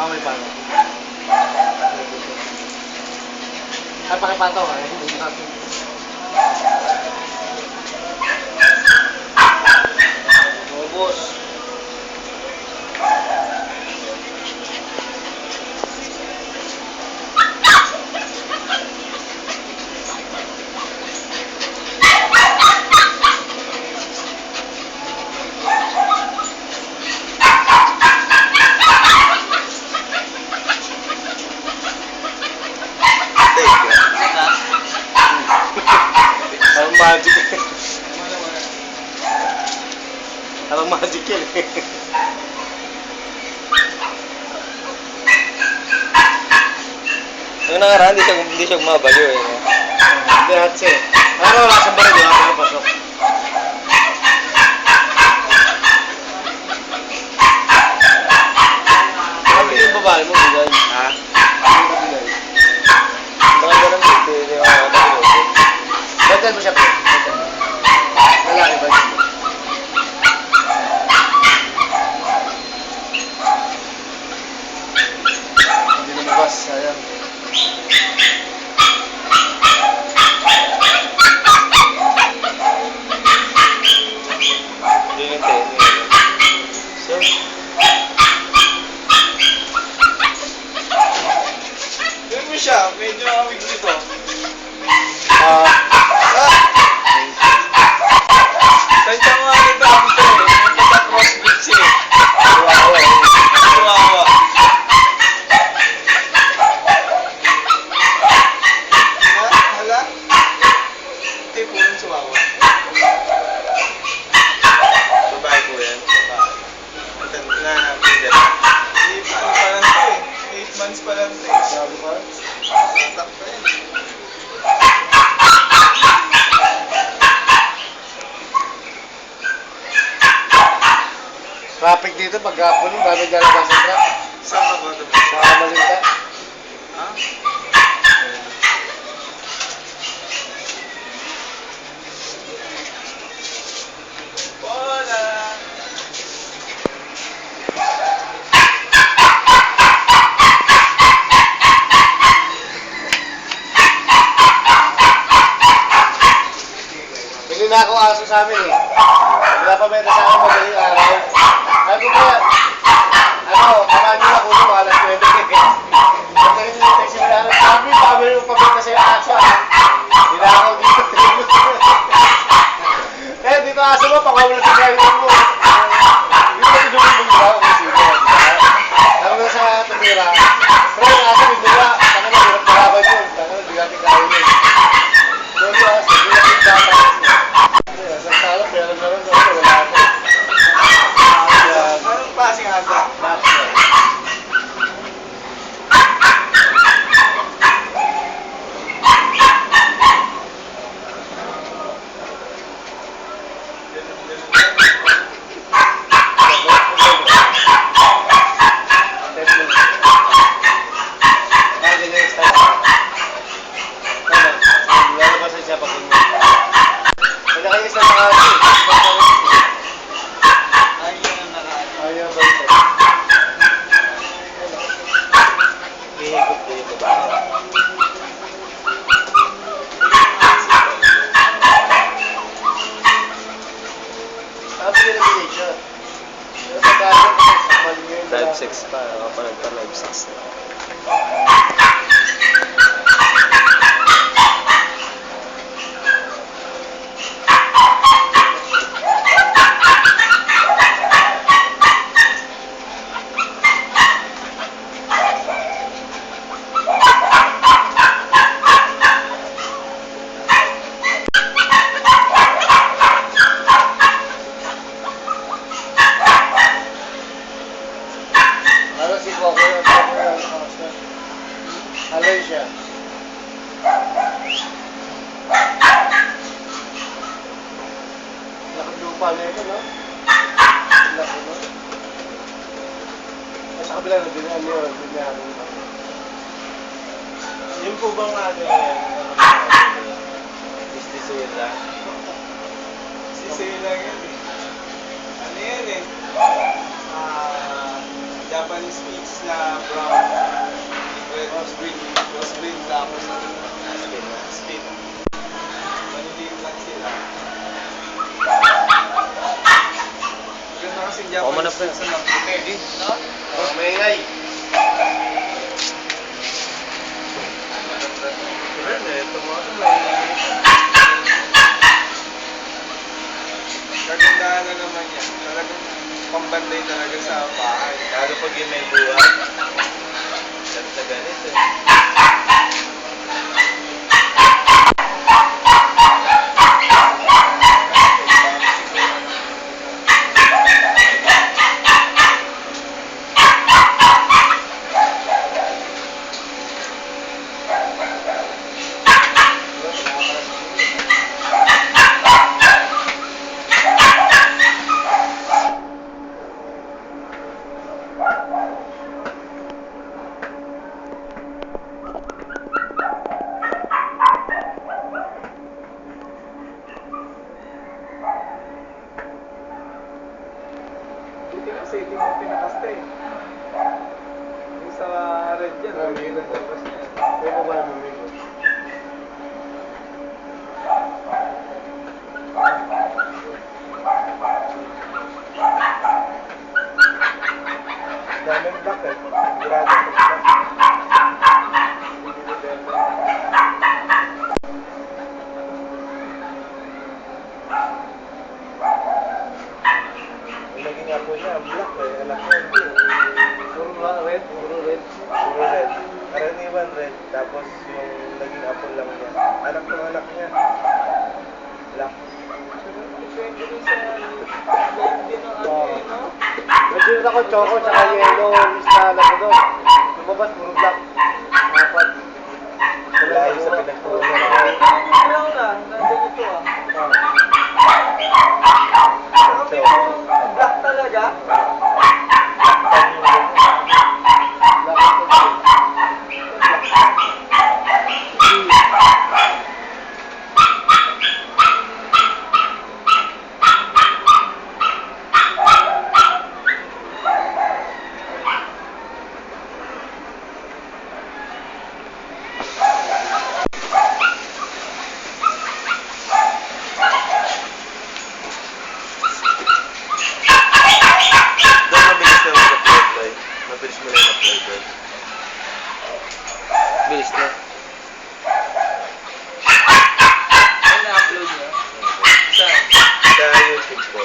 may paano. Ay, pakipato ka. Hindi natin. Ubus. Magic. Parang magic yan eh. Yung nakaraan, hindi siya bumabaliw eh. Hindi, hatse. Ano, wala siyang baril, wala siyang pasok. Ano yung babae mo, Bilal? Ha? Ano yung Bilal? Baka ganun dito, hindi ako nakakaliw. Batal mo siya po. Lalaki ba siya? Hindi lumabas, sayang. Hindi nga tayo. So, Doon mo siya, medyo awig dito. Tansya mo nga dito ang ito eh. May pagka-crossbreed siya eh. kawawa eh. Kawawa. Hala? Ito yung punong suwawa. Babae ko yan. Ito na, pwede na. Ano pa lang ito eh. 8 months pa lang ito eh. Sabi ba? Sakto yan. Traffic dito pag hapon, dami lalabas ng truck. Saan ka ba ito? Sa Malinta. Ha? Hola! Bili na ako aso sa amin eh. Wala pa benta sa akin madaling araw. Ay ko kaya, kamahan nyo na kuno, alas 9. Pagkarin nyo yung text nila, sabi, pabili yung pabenta sa'yo aso ah. Hindi na ako dito. Kaya dito aso mo, pakawalan sa gaya mo. Dito ko dumibong ba ako kung sino. Tama na sa tumira. Pero yung aso, hindi na, tama na, hirap kalaban yun. Tama na, hindi natin kaya yun. So yung aso, hindi natin kaya. Sa sala, pero naman wala ako. Anong klaseng asa? Hihigop ko yung babae. Live 6 pa, nakapanood pa live 6 na. Ano si Coco? Alay siya. Laki lupa na yun, no? Laki, no? Sa kabila na din, ano yun? Yung po bang ano Istisira. Sisay lang yan eh. Ano yan eh? Japanese Japanese mix na brown. Crossbreed tapos spin. Maliliit lang sila. Maganda kasi Ako muna, Japanese pre. mix na pwede, no? Maingay. Ito mo kagandahan na naman yan. Talagang pambantay talaga sa bahay. Lalo pag yung may buwan. Ganda ganito eh. Buti kasi hindi mo pinakasta eh. Yung sa red yan, hindi na tapos niya. May mobile mo rin. Daming black eh. Sigurado sa black. Yung naging apo niya, black eh. Anak niya hindi eh. Puro red. Puro red. Karaniwan red. Tapos yung naging apo lang niya. Anak ng anak niya. Black. Depende rin sa blending ng ano eh, no? Nagdito ako choco tsaka yellow style ako doon. Lumabas puro black. Apat. Layo sa pinagpunan. Brown na, nandun ito ah. So, Black talaga? Doon mabilis na mag-apply. Mabilis mo lang mag-apply doon. Bilis na. Ano na-upload niya? Saan? Sa YouTube po.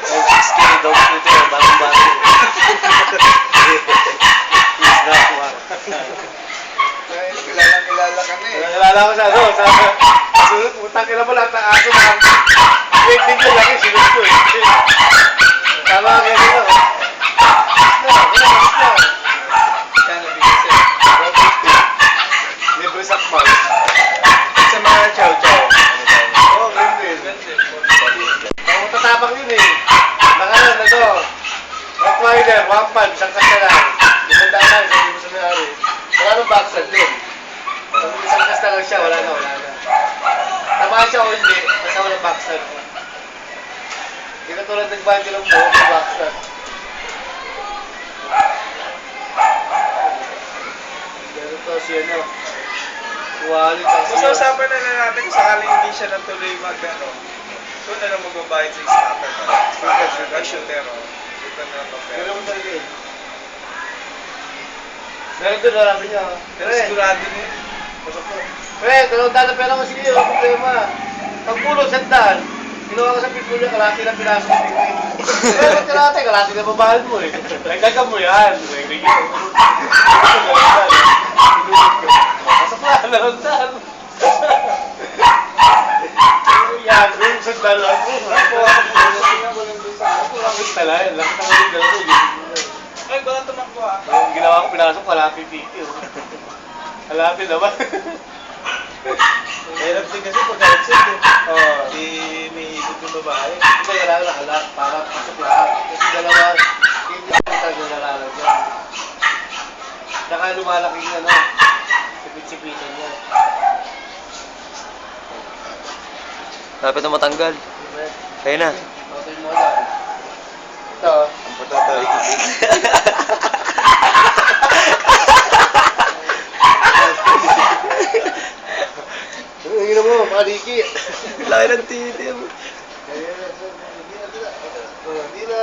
May 6K dogs nito. Bagong-bago. Please na ako ah. kilala ka na eh. Nalala ko sa ano, sa sunod, utang kila mo lahat ng aso na waiting ko lang eh, sinunod ko eh. Tama ka yan nila. Kaya nabigay sa'yo. Libre sakmal. Sa mga chow-chow. Oo, ganun din. Ang matatapang yun eh. Nakalan na to. Rottweiler, 1.5, isang kasta lang. 500 lang, isang libo sa may-ari. Wala nang backside din. Pag isang kasta lang siya, wala na. Tamaan siya o hindi, basta walang backside. Hindi ka tulad nagbahan ka ng buhok ng backside. Ganun to siya na. Wallet ang siya. Usasapan na lang natin kung sakaling hindi siya natuloy mag-ano. So, na lang magbabayad sa starter pa. Starter shooter o. Ito na lang papel. Ganun talaga eh. Meron doon, marami niya. Pero sigurado na yun. Pre, $2 pera mo sige, wala problema. Pagpulot, $100. Ginawa ko sa people niya, kalati lang pinasok ko tingin. Pero kalati, kalati na babahal mo eh. Nagdaga mo yan. Nagdaga mo. Pasok na, $2. Yan, yung $100 lang. Lapit na lang, lapit na lang yung $2. Ay, baka tumakbo ah. Yung ginawa ko, pinasok, kalati titi. Kalati naman. Mahirap din kasi pag outside eh. Oo. Di may ikot yung babae. Hindi, kailangan nakalat para pasok lahat. Kasi dalawa, hindi ako tayo nalalagyan. Saka lumalaking ano, sipit-sipitan niya. Lapit na matanggal. Kaya na. ito. Ang patotoy. Ang ina mo, maliki. Laki ng titi mo. Hindi na.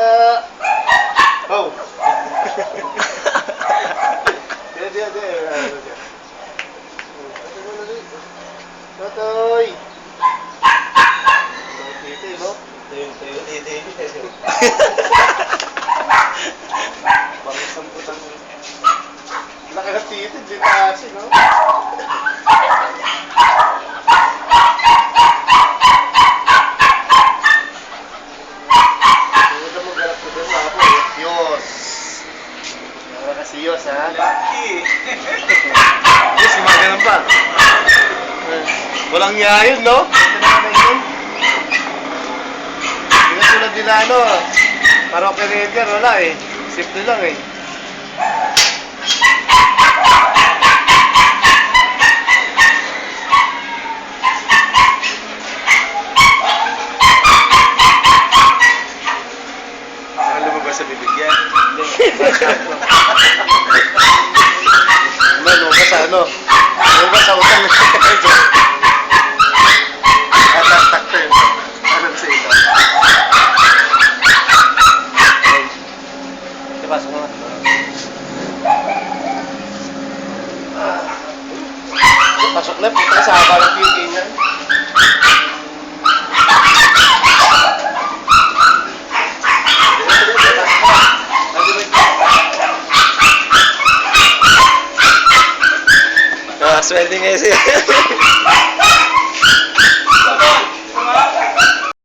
Oh. Di. Totoy. Titi, no? Bangisang putang. Laki ng titi, di na kasi, no? Huwag mo galap ko doon ako. Yos. Wala kasi yos, ha? Lucky. Yes, gumagano pa. Walang niya yun, no? Hindi na tulad nila, ano, parang Ranger, wala eh. Simple lang eh. Ano lumabas sa bibig yan? Lumabas sa ano? Lumabas sa utang. Atak-tak yun. Anong sa ito? Di pasok mo. Pasok na, puta sa haba ng pinky niya. Sweldo ngayon siya.